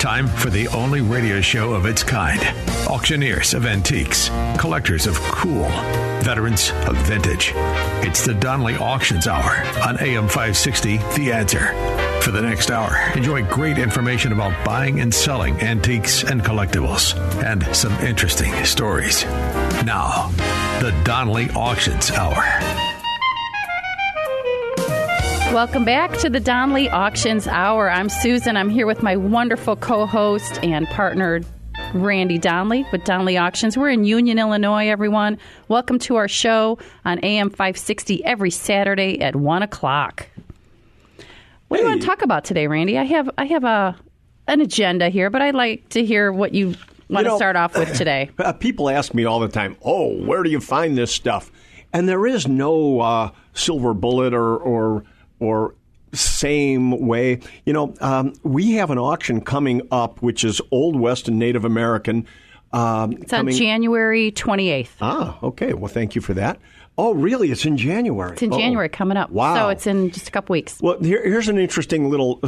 Time for the only radio show of its kind. Auctioneers of antiques, collectors of cool, veterans of vintage. It's the Donley Auctions Hour on AM 560, The Answer. For the next hour, enjoy great information about buying and selling antiques and collectibles, and some interesting stories. Now, the Donley Auctions Hour. Welcome back to the Donley Auctions Hour. I'm Susan. I'm here with my wonderful co-host and partner, Randy Donley with Donley Auctions. We're in Union, Illinois, everyone. Welcome to our show on AM 560 every Saturday at 1 o'clock. What do you want to talk about today, Randy? I have an agenda here, but I'd like to hear what you want to start off with today. People ask me all the time, where do you find this stuff? And there is no silver bullet or same way. We have an auction coming up, which is Old West and Native American. It's on January 28th. Ah, okay. Well, thank you for that. Oh, really? It's in January? It's in January coming up. Wow. So it's in just a couple weeks. Well, here's an interesting little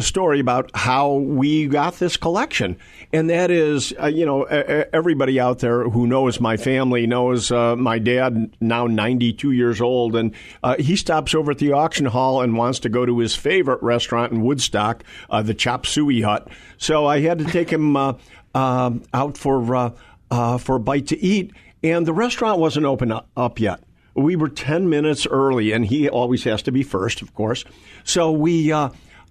story about how we got this collection. And that is, everybody out there who knows my family knows my dad, now 92 years old, and he stops over at the auction hall and wants to go to his favorite restaurant in Woodstock, the Chop Suey Hut. So I had to take him out for a bite to eat, and the restaurant wasn't open up yet. We were 10 minutes early, and he always has to be first, of course. So we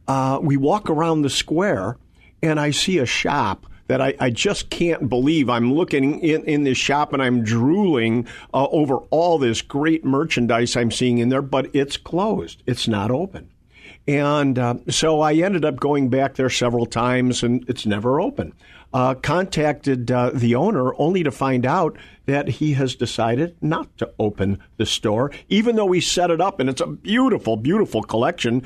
walk around the square, and I see a shop that I just can't believe. I'm looking in this shop, and I'm drooling over all this great merchandise I'm seeing in there, but it's closed. It's not open. And so I ended up going back there several times, and it's never open. Contacted the owner only to find out that he has decided not to open the store, even though we set it up and it's a beautiful, beautiful collection.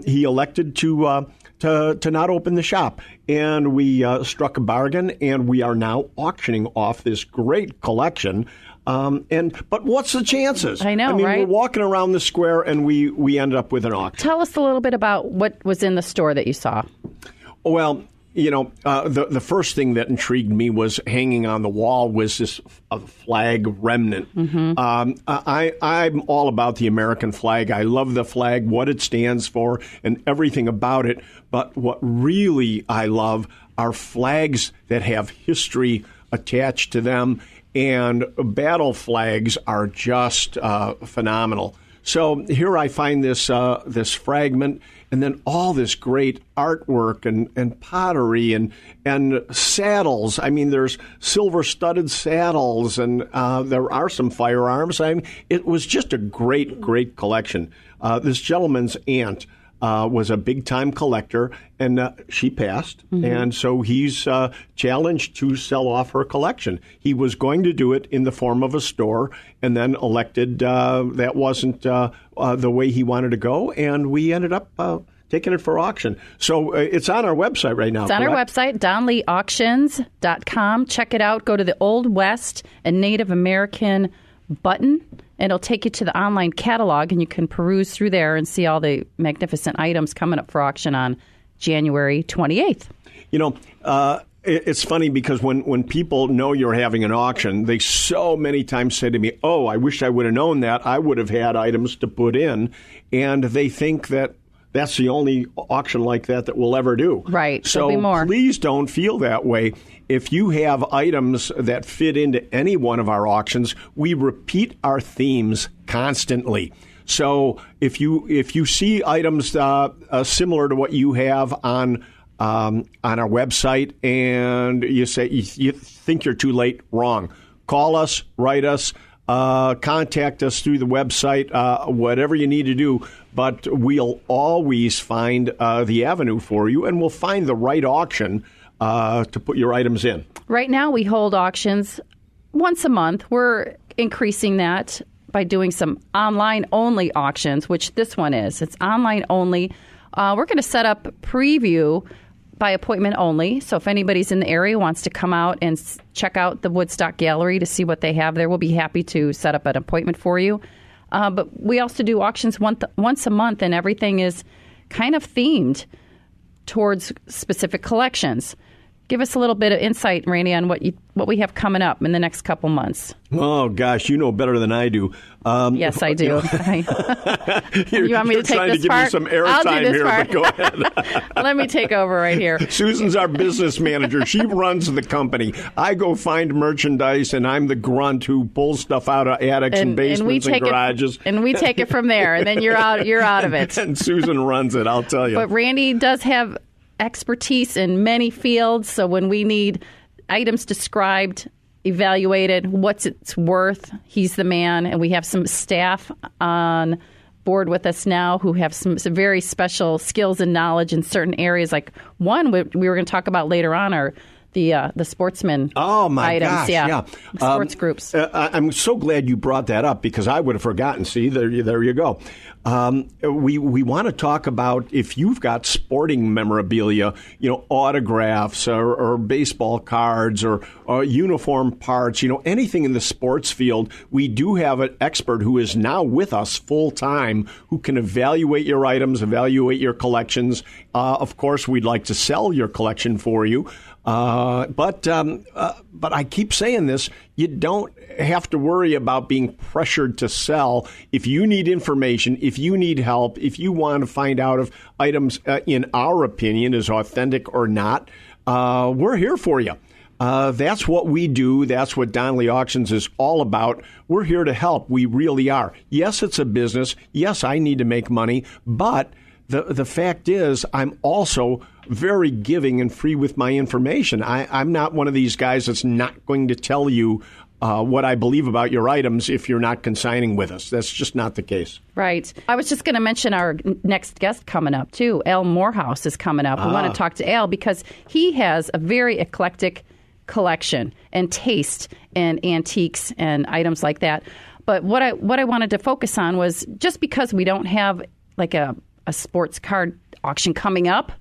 He elected to not open the shop, and we struck a bargain, and we are now auctioning off this great collection. But what's the chances? I know, right? We're walking around the square, and we ended up with an auction. Tell us a little bit about what was in the store that you saw. Well, the first thing that intrigued me was hanging on the wall was this flag remnant. Mm-hmm. I'm all about the American flag. I love the flag, what it stands for, and everything about it. But what really I love are flags that have history attached to them, and battle flags are just phenomenal. So here I find this fragment, and then all this great artwork and pottery and saddles. I mean, there's silver-studded saddles, and there are some firearms. It was just a great, great collection. This gentleman's aunt was a big-time collector, and she passed, mm-hmm. and so he's challenged to sell off her collection. He was going to do it in the form of a store, and then elected that wasn't the way he wanted to go, and we ended up taking it for auction. So it's on our website right now. It's on our website, DonleyAuctions.com. Check it out. Go to the Old West and Native American button. It'll take you to the online catalog, and you can peruse through there and see all the magnificent items coming up for auction on January 28th. It's funny because when people know you're having an auction, they so many times say to me, I wish I would have known that. I would have had items to put in. And they think that that's the only auction like that we'll ever do. Right. So please don't feel that way. If you have items that fit into any one of our auctions, we repeat our themes constantly. So if you see items similar to what you have on our website, and you say you think you're too late, wrong. Call us, write us, contact us through the website, whatever you need to do. But we'll always find the avenue for you, and we'll find the right auction to put your items in. Right now, we hold auctions once a month. We're increasing that by doing some online-only auctions, which this one is. It's online only. We're going to set up preview by appointment only. So if anybody's in the area wants to come out and check out the Woodstock Gallery to see what they have there, we'll be happy to set up an appointment for you. But we also do auctions once a month, and everything is kind of themed. towards specific collections. Give us a little bit of insight, Randy, on what we have coming up in the next couple months. Oh, gosh, you know better than I do. Yes, I do. You want me to take this give part? Me some airtime I'll do this here, part. but go ahead. Let me take over right here. Susan's our business manager. She runs the company. I go find merchandise, and I'm the grunt who pulls stuff out of attics and basements and garages. And we take it from there, and then you're out of it. And Susan runs it, I'll tell you. But Randy does have expertise in many fields, so when we need items described, evaluated, what's it's worth, he's the man. And we have some staff on board with us now who have some very special skills and knowledge in certain areas. Like one we were going to talk about later on are the sportsman items. Gosh, yeah. Sports groups. I'm so glad you brought that up because I would have forgotten. See, there you go. We want to talk about if you've got sporting memorabilia, autographs or baseball cards or uniform parts, anything in the sports field. We do have an expert who is now with us full time who can evaluate your items, evaluate your collections. Of course, we'd like to sell your collection for you. But I keep saying this, you don't have to worry about being pressured to sell. If you need information, if you need help, if you want to find out if items, in our opinion, is authentic or not, we're here for you. That's what we do. That's what Donley Auctions is all about. We're here to help. We really are. Yes, it's a business. Yes, I need to make money, but the fact is, I'm also very giving and free with my information. I'm not one of these guys that's not going to tell you what I believe about your items if you're not consigning with us. That's just not the case. Right. I was just going to mention our next guest coming up, too. Al Morehouse is coming up. We want to talk to Al because he has a very eclectic collection and taste in antiques and items like that. But what I wanted to focus on was just because we don't have like a sports card auction coming up,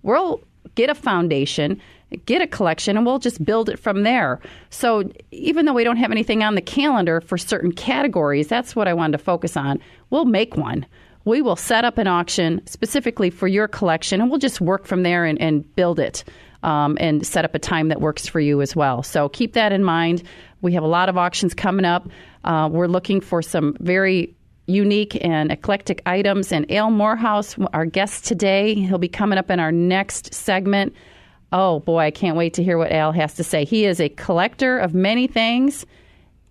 we'll get a foundation, get a collection, and we'll just build it from there. So even though we don't have anything on the calendar for certain categories, that's what I wanted to focus on. We'll make one. We will set up an auction specifically for your collection, and we'll just work from there and build it and set up a time that works for you as well. So keep that in mind. We have a lot of auctions coming up. We're looking for some very unique and eclectic items. And Al Morehouse, our guest today, he'll be coming up in our next segment. Oh, boy, I can't wait to hear what Al has to say. He is a collector of many things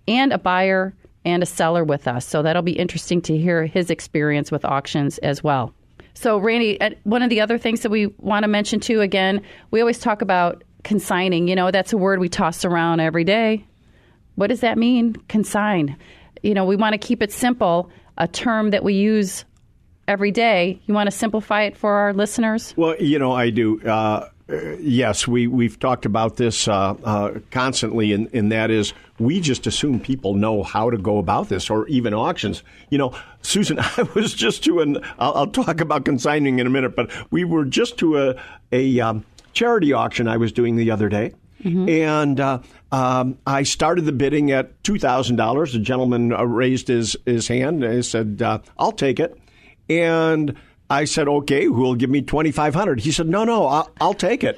and a buyer and a seller with us. So that'll be interesting to hear his experience with auctions as well. So, Randy, one of the other things that we want to mention, too, again, we always talk about consigning. That's a word we toss around every day. What does that mean, consign? We want to keep it simple, a term that we use every day. You want to simplify it for our listeners? Well, I do. Yes, we've talked about this constantly, and that is we just assume people know how to go about this, or even auctions. Susan, I was just to I'll talk about consigning in a minute, but we were just to a charity auction I was doing the other day. Mm-hmm. And I started the bidding at $2,000. The gentleman raised his hand and he said, I'll take it. And I said, okay, who'll give me $2,500? He said, no, I'll take it.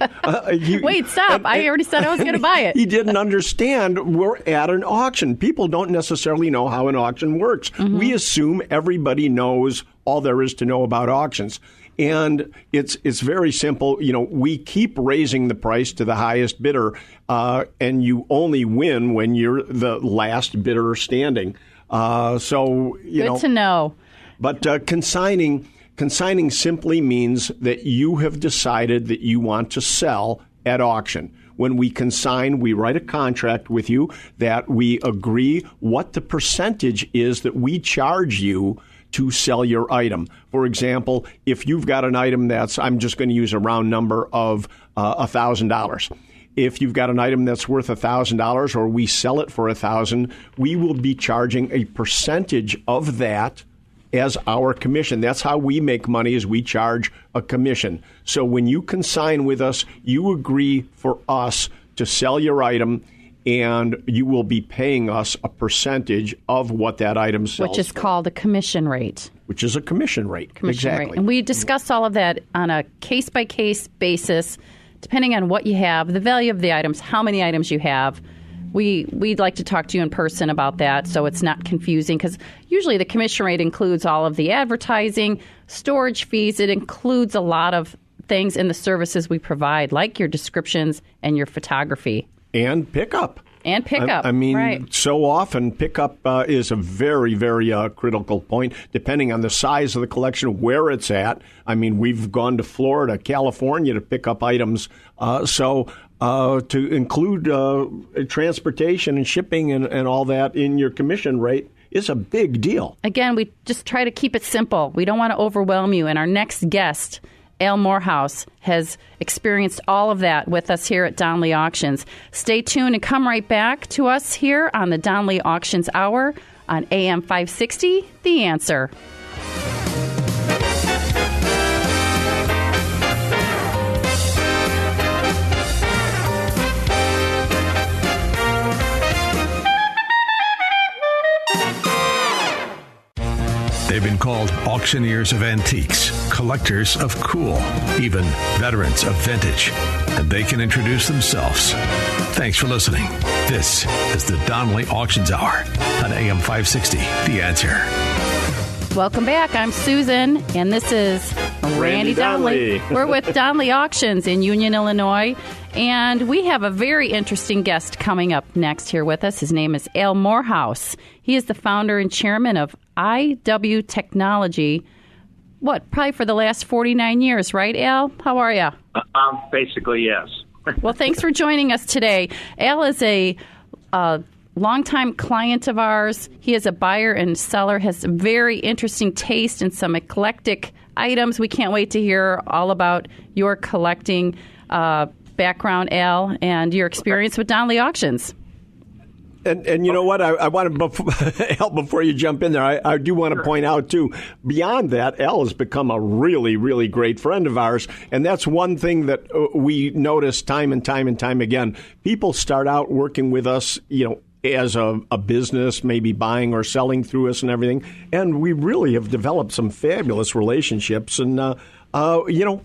Wait, stop. I already said I was going to buy it. He didn't understand we're at an auction. People don't necessarily know how an auction works. Mm-hmm. We assume everybody knows all there is to know about auctions. And it's very simple. We keep raising the price to the highest bidder, and you only win when you're the last bidder standing. Good to know. But consigning simply means that you have decided that you want to sell at auction. When we consign, we write a contract with you that we agree what the percentage is that we charge you to sell your item. For example, if you've got an item that's, I'm just going to use a round number of $1,000. If you've got an item that's worth $1,000 or we sell it for $1,000, we will be charging a percentage of that as our commission. That's how we make money, is we charge a commission. So when you consign with us, you agree for us to sell your item, and you will be paying us a percentage of what that item sells. Which is called a commission rate. which is a commission rate. Exactly. Rate. And we discuss all of that on a case-by-case basis, depending on what you have, the value of the items, how many items you have. We'd like to talk to you in person about that so it's not confusing, because usually the commission rate includes all of the advertising, storage fees. It includes a lot of things in the services we provide, like your descriptions and your photography. And pickup. I mean, right. So often pickup is a very, very critical point, depending on the size of the collection, where it's at. I mean, we've gone to Florida, California to pick up items. To include transportation and shipping and all that in your commission rate is a big deal. Again, we just try to keep it simple. We don't want to overwhelm you. And our next guest, Al Morehouse, has experienced all of that with us here at Donley Auctions. Stay tuned and come right back to us here on the Donley Auctions Hour on AM 560, The Answer. They've been called auctioneers of antiques, collectors of cool, even veterans of vintage. And they can introduce themselves. Thanks for listening. This is the Donley Auctions Hour on AM 560, The Answer. Welcome back. I'm Susan, and this is Randy Donley. We're with Donley Auctions in Union, Illinois, and we have a very interesting guest coming up next here with us. His name is Al Morehouse. He is the founder and chairman of IW Technology, probably for the last 49 years, right, Al? How are you? Basically, yes. Well, thanks for joining us today. Al is a longtime client of ours. He is a buyer and seller, has very interesting taste in some eclectic items. We can't wait to hear all about your collecting background, Al, and your experience with Donley Auctions. And you know what? I want to, Al, before you jump in there, I do want to point out, too, beyond that, Al has become a really, really great friend of ours. And that's one thing that we notice time and time and time again. People start out working with us, as a business, maybe buying or selling through us and everything. And we really have developed some fabulous relationships. And,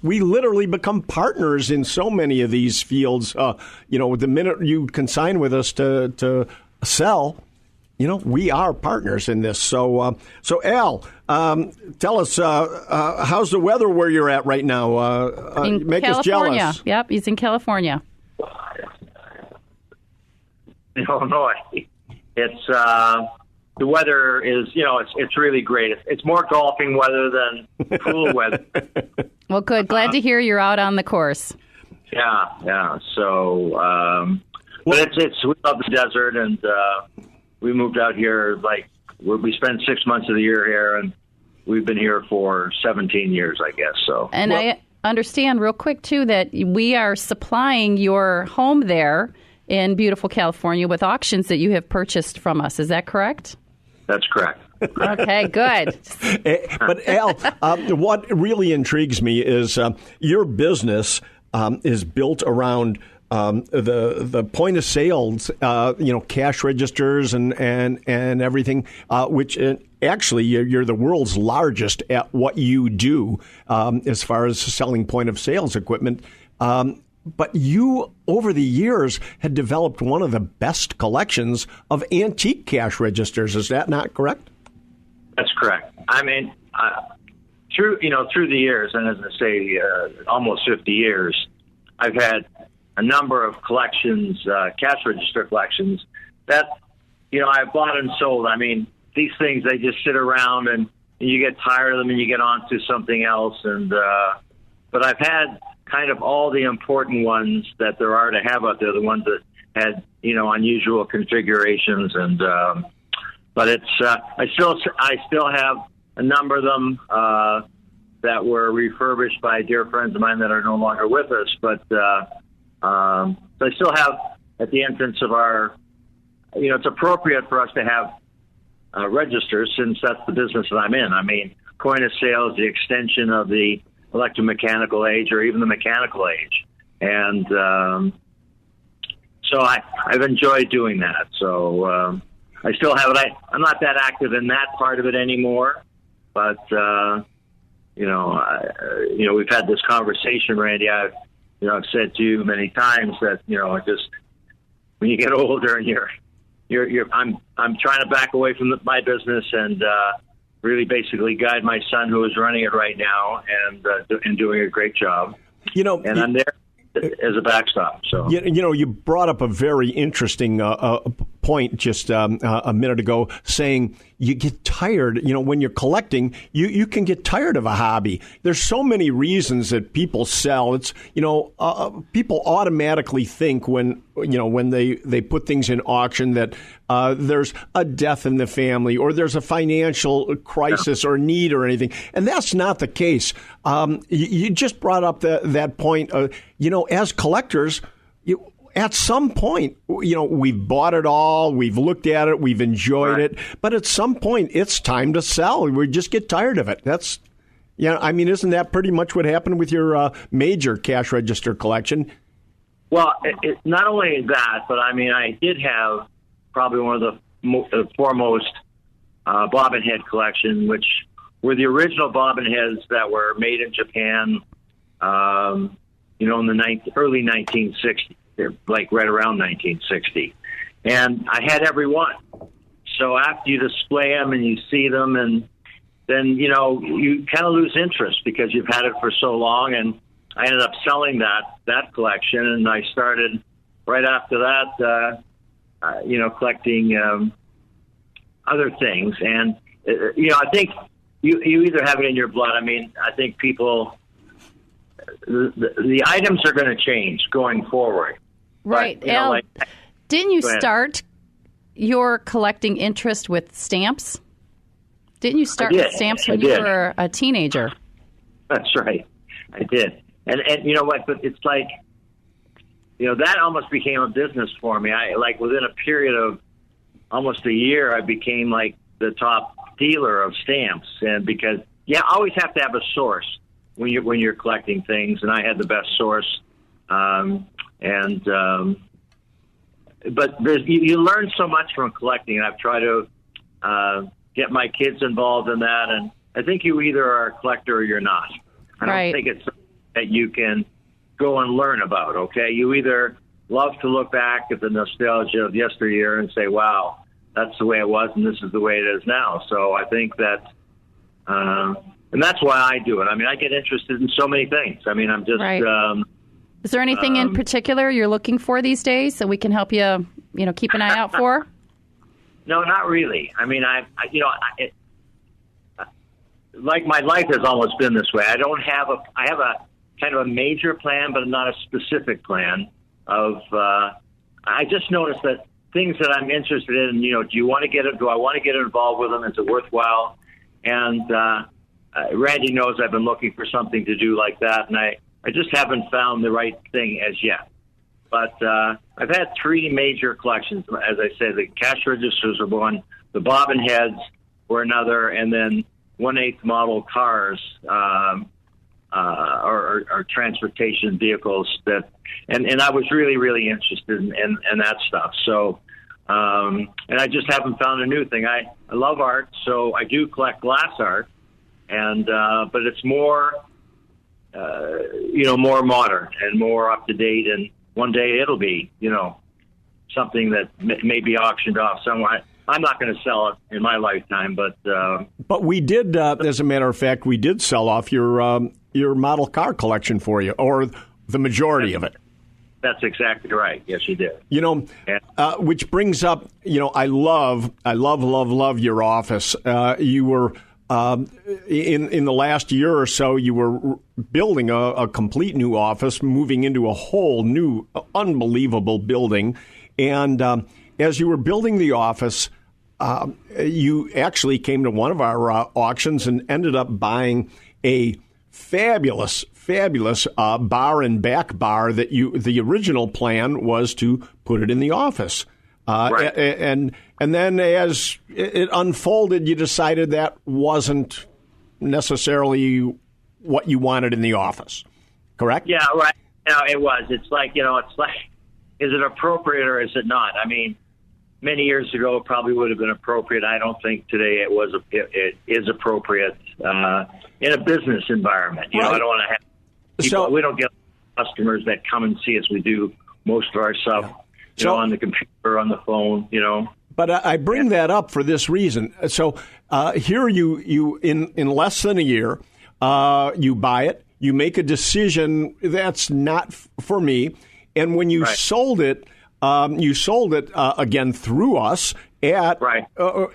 we literally become partners in so many of these fields. The minute you consign with us to sell, we are partners in this. So Al, tell us, how's the weather where you're at right now? In make California. us jealous. Yep, he's in California. Illinois. It's the weather is, it's really great. It's more golfing weather than pool weather. Well, good. Glad to hear you're out on the course. Yeah. So, but we love the desert, and we moved out here we spend 6 months of the year here, and we've been here for 17 years, I guess. So, and I understand real quick too that we are supplying your home there in beautiful California with auctions that you have purchased from us. Is that correct? That's correct. Okay, good. But Al, what really intrigues me is your business is built around the point of sales, cash registers and everything, which actually you're the world's largest at what you do as far as selling point of sales equipment. But you, over the years, had developed one of the best collections of antique cash registers. Is that not correct? That's correct. I mean, through the years, and as I say, almost 50 years, I've had a number of collections, cash register collections that, I've bought and sold. I mean, these things, they just sit around and you get tired of them and you get on to something else. And but I've had kind of all the important ones that there are to have out there, the ones that had, unusual configurations. And but it's I still have a number of them that were refurbished by dear friends of mine that are no longer with us. But so I still have at the entrance of our, it's appropriate for us to have registers since that's the business that I'm in. I mean, point of sale is the extension of the electromechanical age or even the mechanical age. And so I've enjoyed doing that. So I still have it. I'm not that active in that part of it anymore, But we've had this conversation, Randy. I've said to you many times that just when you get older and I'm trying to back away from my business and really basically guide my son, who is running it right now and doing a great job. And I'm there as a backstop. So you brought up a very interesting point just a minute ago, saying you get tired. When you're collecting, you can get tired of a hobby. There's so many reasons that people sell. It's people automatically think when they put things in auction that there's a death in the family or there's a financial crisis or need or anything, and that's not the case. You just brought up that point. As collectors, at some point, we've bought it all, we've looked at it, we've enjoyed it, but at some point, it's time to sell. We just get tired of it. That's, isn't that pretty much what happened with your major cash register collection? Well, it's not only that, but I did have probably one of the foremost bobbin head collection, which were the original bobbin heads that were made in Japan, in the early 1960s. Like right around 1960. And I had every one. So after you display them and you see them, and then, you kind of lose interest because you've had it for so long. And I ended up selling that collection. And I started right after that, collecting other things. And, I think you either have it in your blood. I think people, the items are going to change going forward. Right. But, Al, didn't you start your collecting interest with stamps? Didn't you start with stamps when you were a teenager? That's right. I did. And you know what? But it's like, that almost became a business for me. Within a period of almost a year, I became like the top dealer of stamps. And because, always have to have a source when you're collecting things. And I had the best source. But you learn so much from collecting, and I've tried to get my kids involved in that. And I think you either are a collector or you're not. I don't think it's something that you can go and learn about. Okay, you either love to look back at the nostalgia of yesteryear and say, "Wow, that's the way it was, and this is the way it is now." So I think that, and that's why I do it. I get interested in so many things. I'm just. Right. Is there anything in particular you're looking for these days that we can help you, keep an eye out for? No, not really. Like my life has almost been this way. I have a kind of a major plan, but not a specific plan of, I just noticed that things that I'm interested in, do I want to get involved with them? Is it worthwhile? And, Randy knows I've been looking for something to do like that. And I just haven't found the right thing as yet. But I've had three major collections. As I said, the cash registers are one, the bobbin heads were another, and then 1/8 model cars or transportation vehicles that, and I was really, really interested in that stuff. So, and I just haven't found a new thing. I love art, so I do collect glass art, and but it's more, more modern and more up to date. And one day it'll be, something that may be auctioned off somewhere. I'm not going to sell it in my lifetime, but we did, as a matter of fact, we did sell off your model car collection for you, or the majority of it. That's exactly right. Yes, you did. Which brings up, I love your office. You were in the last year or so, you were building a complete new office, moving into a whole new, unbelievable building, and as you were building the office, you actually came to one of our auctions and ended up buying a fabulous bar and back bar that the original plan was to put it in the office. Right. And then as it unfolded, you decided that wasn't necessarily what you wanted in the office, correct? Yeah, right. No, it was. It's like, is it appropriate or is it not? many years ago it probably would have been appropriate. I don't think today it is appropriate in a business environment. You know, I don't want to have people. We don't get customers that come and see us. We do most of our stuff, you know, on the computer, on the phone. You know. But I bring that up for this reason. So here you in less than a year, you buy it, you make a decision that's not for me, and when you sold it, again through us at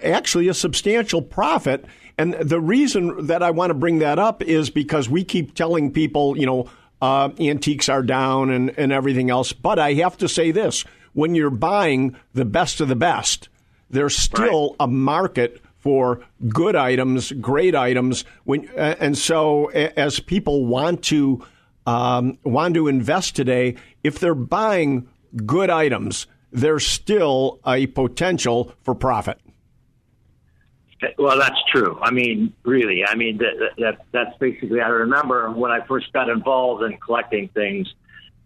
actually a substantial profit. And the reason that I want to bring that up is because we keep telling people, you know, antiques are down and everything else. But I have to say this: when you're buying the best of the best, there's still a market for good items, great items. And so, as people want to invest today, if they're buying good items, there's still a potential for profit. Well, that's true. I mean, really. I mean, that's basically. I remember when I first got involved in collecting things.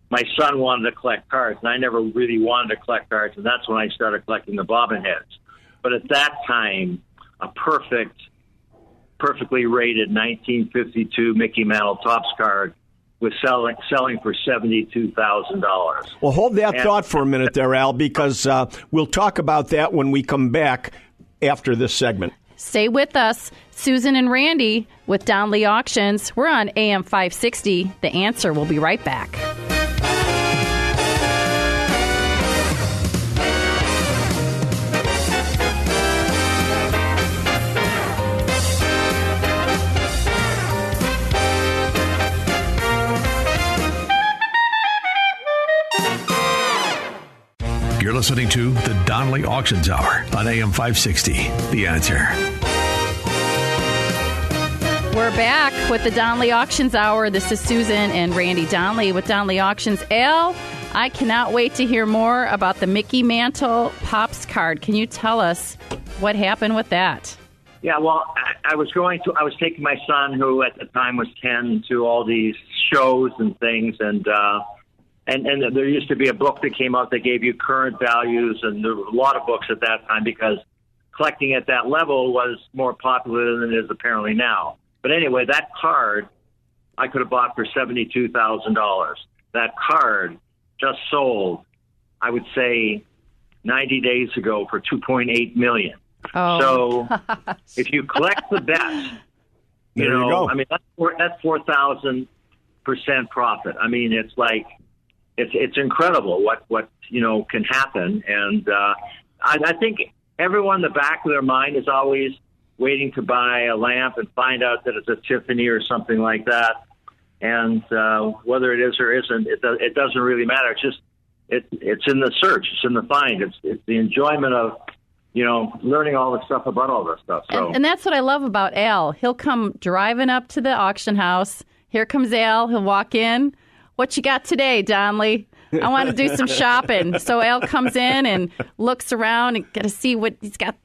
My son wanted to collect cards, and I never really wanted to collect cards, and that's when I started collecting the bobbin heads. But at that time, a perfectly rated 1952 Mickey Mantle Topps card was selling for $72,000. Well, hold that thought for a minute there, Al, because we'll talk about that when we come back after this segment. Stay with us. Susan and Randy with Donley Auctions. We're on AM 560. The Answer. We'll be right back. You're listening to the Donley Auctions Hour on AM 560. The Answer. We're back with the Donley Auctions Hour. This is Susan and Randy Donley with Donley Auctions. Al, I cannot wait to hear more about the Mickey Mantle Pops card. Can you tell us what happened with that? Yeah, well, I was taking my son, who at the time was 10, to all these shows and things, and there used to be a book that came out that gave you current values, and there were a lot of books at that time because collecting at that level was more popular than it is apparently now. But anyway, that card I could have bought for $72,000. That card just sold, I would say, 90 days ago for $2.8 million. Oh. So if you collect the best, you go. I mean, that's 4,000% profit. I mean, it's like, it's incredible what can happen, and I think everyone in the back of their mind is always waiting to buy a lamp and find out that it's a Tiffany or something like that, and whether it is or isn't, it doesn't really matter. It's just it's in the search, it's in the find, it's the enjoyment of learning all the stuff about all this stuff. So and that's what I love about Al. He'll come driving up to the auction house. Here comes Al. He'll walk in. What you got today, Donley? I want to do some shopping. So Al comes in and looks around and got to see what he's got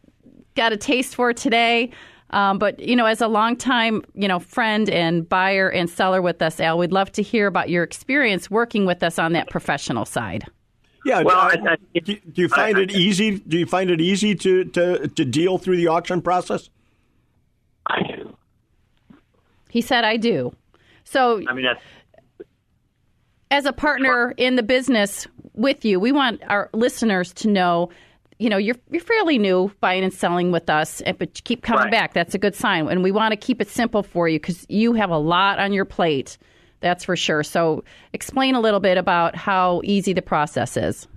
a taste for today. But, as a longtime, friend and buyer and seller with us, Al, we'd love to hear about your experience working with us on that professional side. Yeah. Well, do you find it easy? Do you find it easy to deal through the auction process? I do. He said, I do. So, I mean, as a partner in the business with you, we want our listeners to know, you're fairly new buying and selling with us, but you keep coming back. That's a good sign. And we want to keep it simple for you because you have a lot on your plate. That's for sure. So explain a little bit about how easy the process is.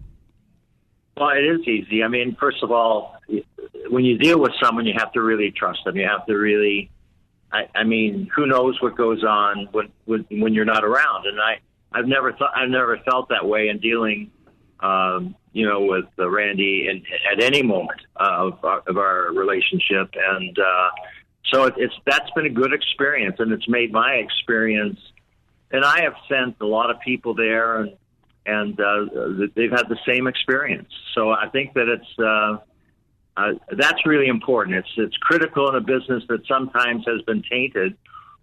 Well, it is easy. I mean, first of all, when you deal with someone, you have to really trust them. You have to really, I mean, who knows what goes on when you're not around. And I've never felt that way in dealing, with Randy at any moment of our relationship, and so that's been a good experience, and it's made my experience. And I have sent a lot of people there, and they've had the same experience. So I think that that's really important. It's critical in a business that sometimes has been tainted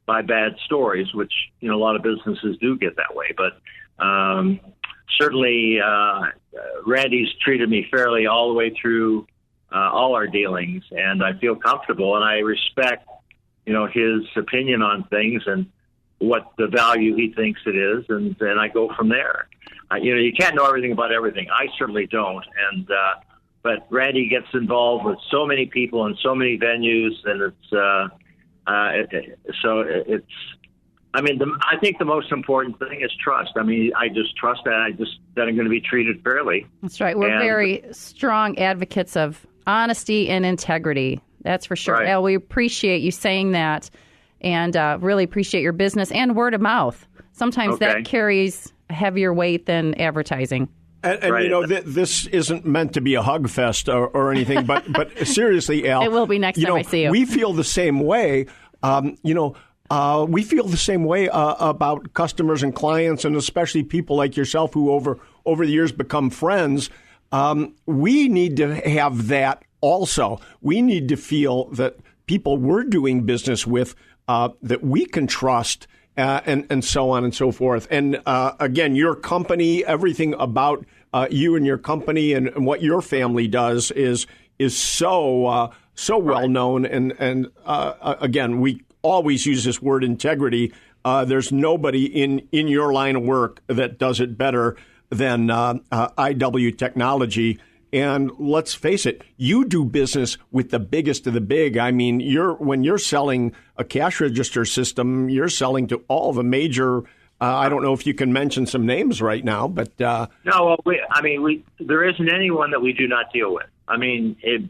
by bad stories, which a lot of businesses do get that way. But certainly Randy's treated me fairly all the way through all our dealings, and I feel comfortable, and I respect, his opinion on things and what the value he thinks it is, and then I go from there. You can't know everything about everything. I certainly don't, but Randy gets involved with so many people and so many venues, and I think the most important thing is trust. I just trust that I'm going to be treated fairly. That's right. We're very strong advocates of honesty and integrity. That's for sure. Right. Al, we appreciate you saying that, and really appreciate your business and word of mouth. Sometimes that carries a heavier weight than advertising. And right. This isn't meant to be a hug fest or anything, but seriously, Al. It will be next time I see you. We feel the same way. We feel the same way about customers and clients, and especially people like yourself who over the years become friends. We need to have that also. We need to feel that people we're doing business with that we can trust, and so on and so forth. And again, your company, everything about you and your company and what your family does is so well known. And again, we always use this word integrity. There's nobody in your line of work that does it better than IW Technology. And let's face it, you do business with the biggest of the big. When you're selling a cash register system, you're selling to all the major. I don't know if you can mention some names right now, but no. Well, there isn't anyone that we do not deal with.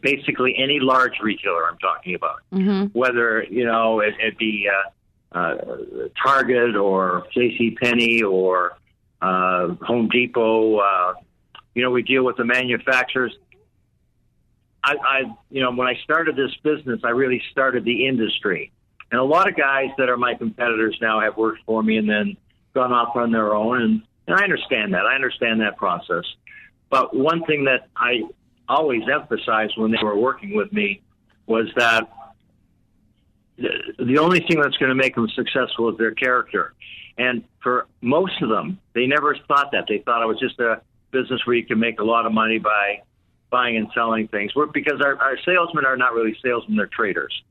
Basically any large retailer I'm talking about, whether it be Target or JCPenney or Home Depot. We deal with the manufacturers. When I started this business, I really started the industry. And a lot of guys that are my competitors now have worked for me and then gone off on their own. And I understand that. I understand that process. But one thing that I always emphasized when they were working with me was that the only thing that's going to make them successful is their character. And for most of them, they never thought that. They thought it was just a business where you can make a lot of money by buying and selling things. Because our salesmen are not really salesmen, they're traders.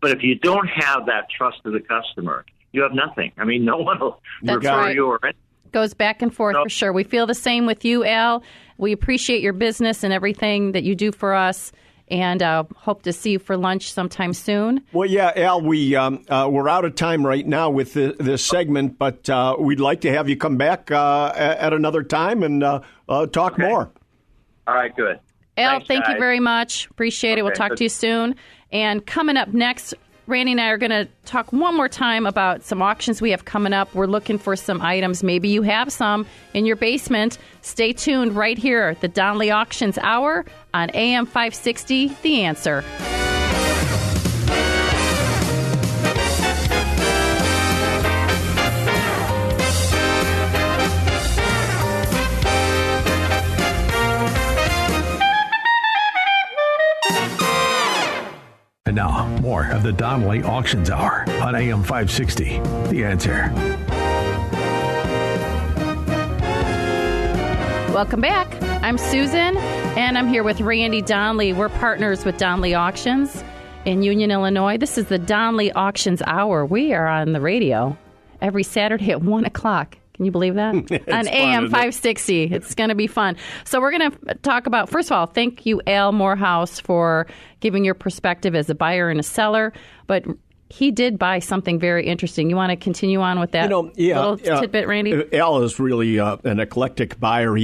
But if you don't have that trust of the customer, you have nothing. No one will refer you or anything. Goes back and forth for sure. We feel the same with you, Al. We appreciate your business and everything that you do for us, and hope to see you for lunch sometime soon. Well, yeah, Al, we're out of time right now with this segment, but we'd like to have you come back at another time and talk more. All right, good. Al, Thanks, thank guys. you very much. Appreciate it. We'll talk to you soon. And coming up next, Randy and I are going to talk one more time about some auctions we have coming up. We're looking for some items. Maybe you have some in your basement. Stay tuned right here at the Donley Auctions Hour on AM 560, The Answer. And now, more of the Donley Auctions Hour on AM 560. The Answer. Welcome back. I'm Susan, and I'm here with Randy Donley. We're partners with Donley Auctions in Union, Illinois. This is the Donley Auctions Hour. We are on the radio every Saturday at 1 o'clock. Can you believe that? On AM 560. It's going to be fun. So we're going to talk about, first of all, thank you, Al Morehouse, for giving your perspective as a buyer and a seller. But he did buy something very interesting. You want to continue on with that little tidbit, Randy? Al is really an eclectic buyer.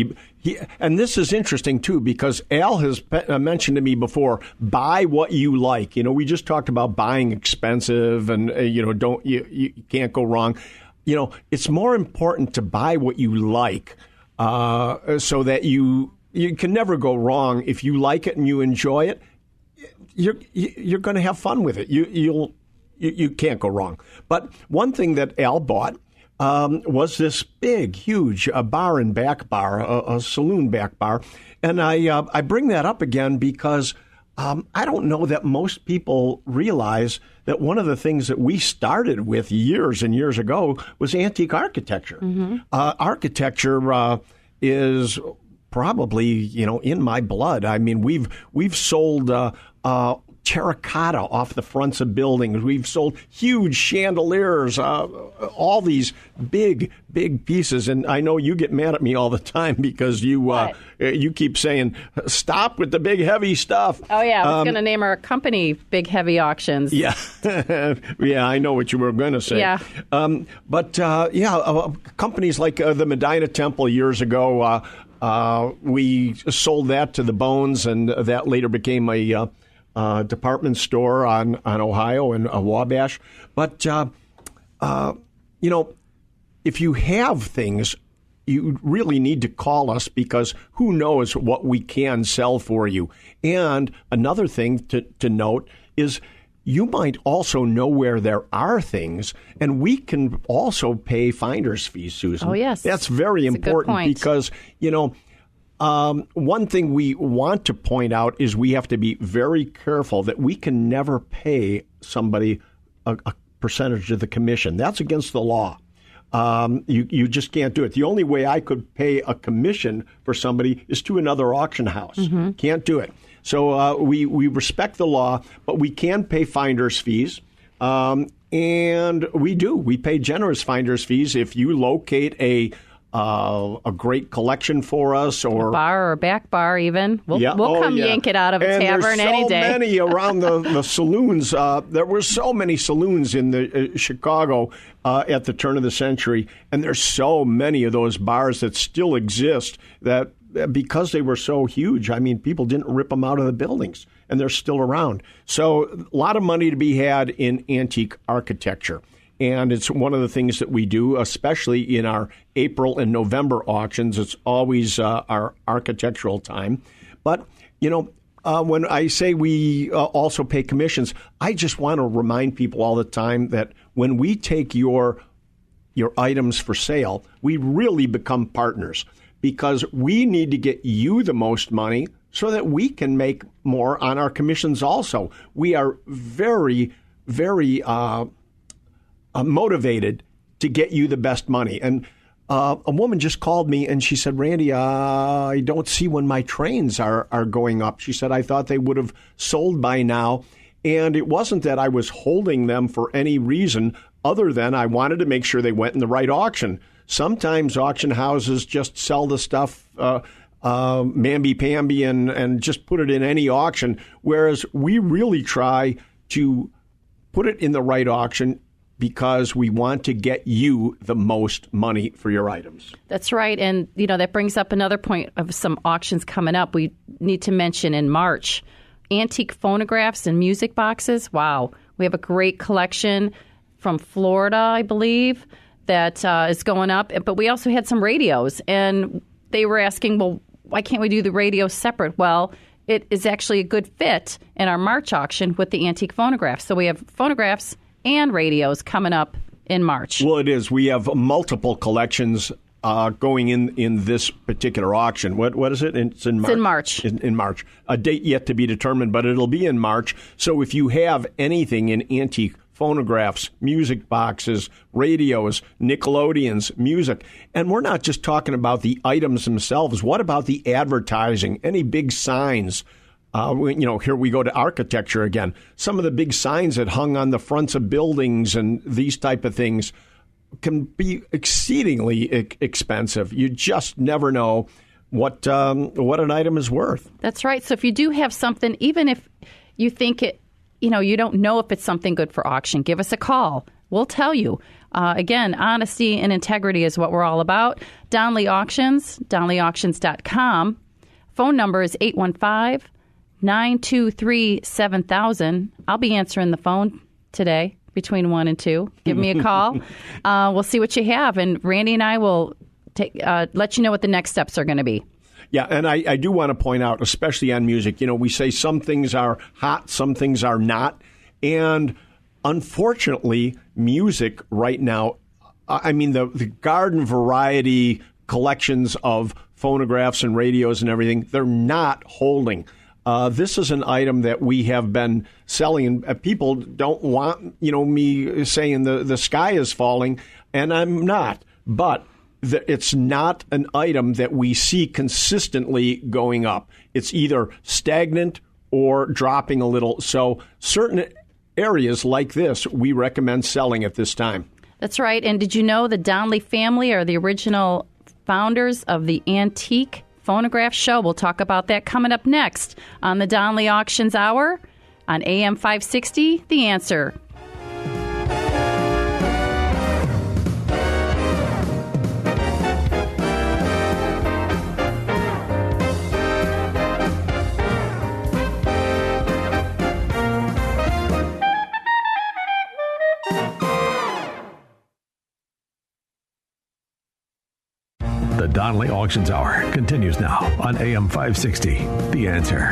And this is interesting, too, because Al has mentioned to me before, buy what you like. We just talked about buying expensive and, you can't go wrong. It's more important to buy what you like so that you can never go wrong. If you like it and you enjoy it, you're going to have fun with it. You can't go wrong. But one thing that Al bought was this big, huge bar and back bar, a saloon back bar. And I bring that up again because I don't know that most people realize that one of the things that we started with years and years ago was antique architecture. Mm-hmm. Architecture is probably, in my blood. I mean, we've sold terracotta off the fronts of buildings. We've sold huge chandeliers, all these big pieces. And I know you get mad at me all the time because you keep saying, stop with the big, heavy stuff. Oh, yeah. I was going to name our company Big Heavy Auctions. Yeah. Yeah, I know what you were going to say. Yeah. Companies like the Medina Temple years ago, we sold that to the Bones, and that later became a department store on Ohio and Wabash. But, if you have things, you really need to call us because who knows what we can sell for you. And another thing to note is you might also know where there are things, and we can also pay finder's fees, Susan. Oh, yes. That's very important because, one thing we want to point out is we have to be very careful that we can never pay somebody a percentage of the commission. That's against the law. You just can't do it. The only way I could pay a commission for somebody is to another auction house. Mm-hmm. Can't do it. So we respect the law, but we can pay finder's fees. And we do. We pay generous finder's fees if you locate a great collection for us, or a bar or a back bar even. We'll come yank it out of a tavern any day. There's so many around the saloons. There were so many saloons in the Chicago at the turn of the century, and there's so many of those bars that still exist that because they were so huge, I mean, people didn't rip them out of the buildings, and they're still around. So a lot of money to be had in antique architecture. And it's one of the things that we do, especially in our April and November auctions. It's always our architectural time. But, when I say we also pay commissions, I just want to remind people all the time that when we take your items for sale, we really become partners because we need to get you the most money so that we can make more on our commissions also. We are very, very motivated to get you the best money. And a woman just called me and she said, Randy, I don't see when my trains are going up. She said, I thought they would have sold by now. And it wasn't that I was holding them for any reason other than I wanted to make sure they went in the right auction. Sometimes auction houses just sell the stuff mamby-pamby and just put it in any auction, whereas we really try to put it in the right auction because we want to get you the most money for your items. That's right. And, that brings up another point of some auctions coming up. We need to mention in March, antique phonographs and music boxes. Wow. We have a great collection from Florida, I believe, that is going up. But we also had some radios. And they were asking, well, why can't we do the radio separate? Well, it is actually a good fit in our March auction with the antique phonographs. So we have phonographs and radios coming up in March. Well, it is. We have multiple collections going in this particular auction. What is it? It's in March. It's in March. In March. A date yet to be determined, but it'll be in March. So if you have anything in antique phonographs, music boxes, radios, Nickelodeons, music, and we're not just talking about the items themselves. What about the advertising? Any big signs? Here we go to architecture again. Some of the big signs that hung on the fronts of buildings and these type of things can be exceedingly expensive. You just never know what an item is worth. That's right. So if you do have something, even if you think it, you don't know if it's something good for auction, give us a call. We'll tell you. Again, honesty and integrity is what we're all about. Donley Auctions, DonleyAuctions.com. Phone number is 815-923-7000. I'll be answering the phone today between 1 and 2. Give me a call. We'll see what you have. And Randy and I will let you know what the next steps are going to be. Yeah, and I do want to point out, especially on music, we say some things are hot, some things are not. And unfortunately, music right now, I mean, the garden variety collections of phonographs and radios and everything, they're not holding. This is an item that we have been selling, and people don't want, me saying the sky is falling, and I'm not. But it's not an item that we see consistently going up. It's either stagnant or dropping a little. So certain areas like this, we recommend selling at this time. That's right. And did you know the Donley family are the original founders of the antique phonograph show? We'll talk about that coming up next on the Donley Auctions Hour on AM 560, The Answer. The Donley Auctions Hour continues now on AM 560, The Answer.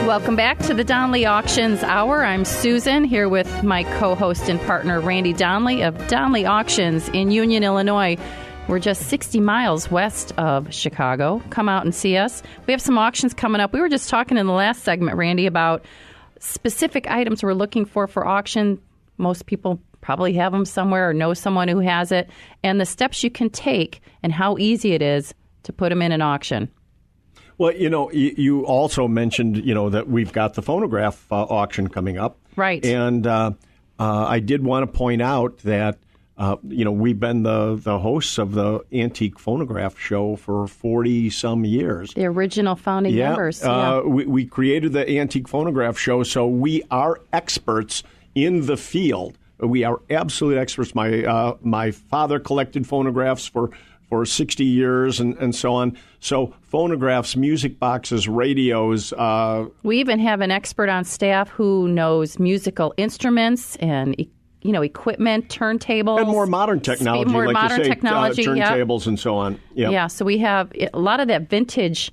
Welcome back to the Donley Auctions Hour. I'm Susan, here with my co-host and partner, Randy Donley of Donley Auctions in Union, Illinois. We're just 60 miles west of Chicago. Come out and see us. We have some auctions coming up. We were just talking in the last segment, Randy, about specific items we're looking for auction. Most people probably have them somewhere or know someone who has it, and the steps you can take and how easy it is to put them in an auction. Well, you also mentioned, that we've got the phonograph auction coming up. Right. And I did want to point out that, we've been the hosts of the Antique Phonograph Show for 40-some years. The original founding members. Yeah. We created the Antique Phonograph Show, so we are experts in the field. We are absolute experts. My father collected phonographs for 60 years and so on. So phonographs, music boxes, radios. We even have an expert on staff who knows musical instruments and equipment, turntables. And more modern technology, turntables and so on. Yep. Yeah, so we have a lot of that vintage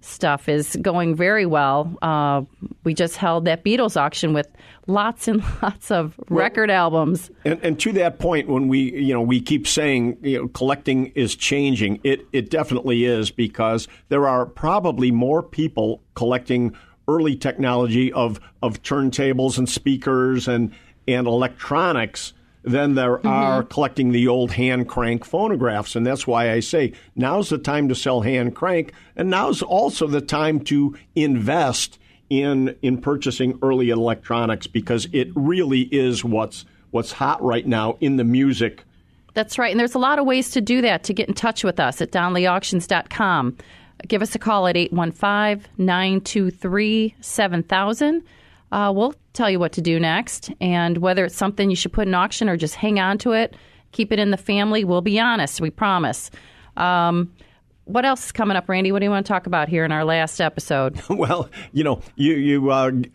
stuff is going very well. We just held that Beatles auction with lots and lots of record albums. And to that point, when we keep saying collecting is changing, it definitely is, because there are probably more people collecting early technology of turntables and speakers and electronics than there are collecting the old hand crank phonographs. And that's why I say now's the time to sell hand crank, and now's also the time to invest in purchasing early electronics, because it really is what's hot right now in the music. That's right. And there's a lot of ways to do that, to get in touch with us at DonleyAuctions.com. Give us a call at 815-923-7000. We'll tell you what to do next, and whether it's something you should put in auction or just hang on to it, keep it in the family. We'll be honest, we promise. What else is coming up, Randy? What do you want to talk about here in our last episode? Well, you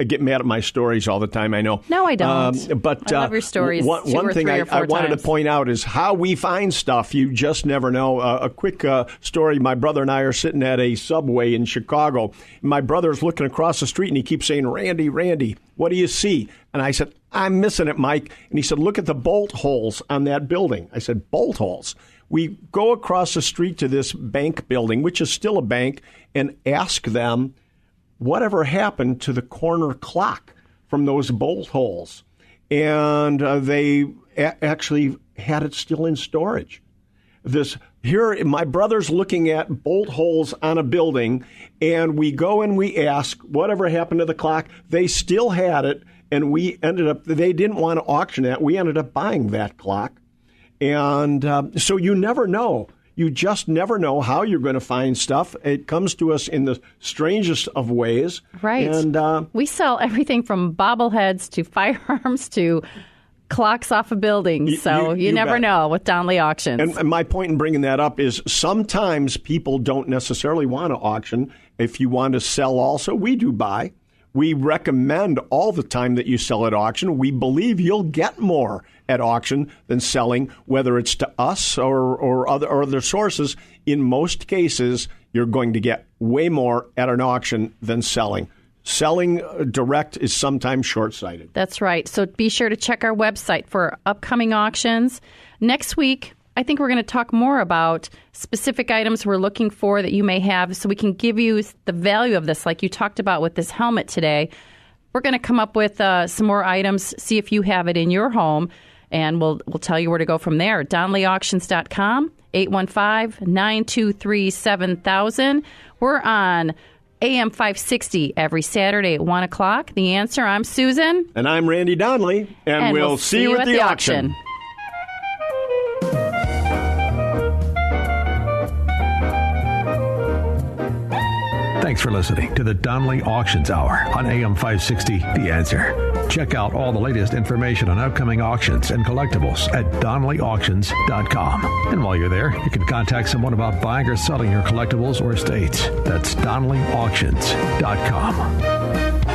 get mad at my stories all the time, I know. No, I don't. But I love your stories. One thing I wanted to point out is how we find stuff. You just never know. A quick story. My brother and I are sitting at a Subway in Chicago. My brother's looking across the street, and he keeps saying, Randy, what do you see? And I said, I'm missing it, Mike. And he said, look at the bolt holes on that building. I said, bolt holes? We go across the street to this bank building, which is still a bank, and ask them whatever happened to the corner clock from those bolt holes. And they actually had it still in storage. Here, my brother's looking at bolt holes on a building, and we go and we ask whatever happened to the clock. They still had it, and they didn't want to auction it. We ended up buying that clock. And so you never know. You just never know how you're going to find stuff. It comes to us in the strangest of ways. Right. And we sell everything from bobbleheads to firearms to clocks off of buildings. So you never know with Donley Auctions. And my point in bringing that up is sometimes people don't necessarily want to auction. If you want to sell also, we do buy. We recommend all the time that you sell at auction. We believe you'll get more at auction than selling, whether it's to us or other sources. In most cases, you're going to get way more at an auction than selling. Selling direct is sometimes short-sighted. That's right. So be sure to check our website for upcoming auctions. Next week, I think we're going to talk more about specific items we're looking for that you may have, so we can give you the value of this, like you talked about with this helmet today. We're going to come up with some more items, see if you have it in your home. and we'll tell you where to go from there. DonleyAuctions.com, 815-923-7000. We're on AM 560 every Saturday at 1 o'clock. The Answer. I'm Susan. And I'm Randy Donley. And we'll see you at the auction. Thanks for listening to the Donley Auctions Hour on AM 560, The Answer. Check out all the latest information on upcoming auctions and collectibles at DonleyAuctions.com. And while you're there, you can contact someone about buying or selling your collectibles or estates. That's DonleyAuctions.com.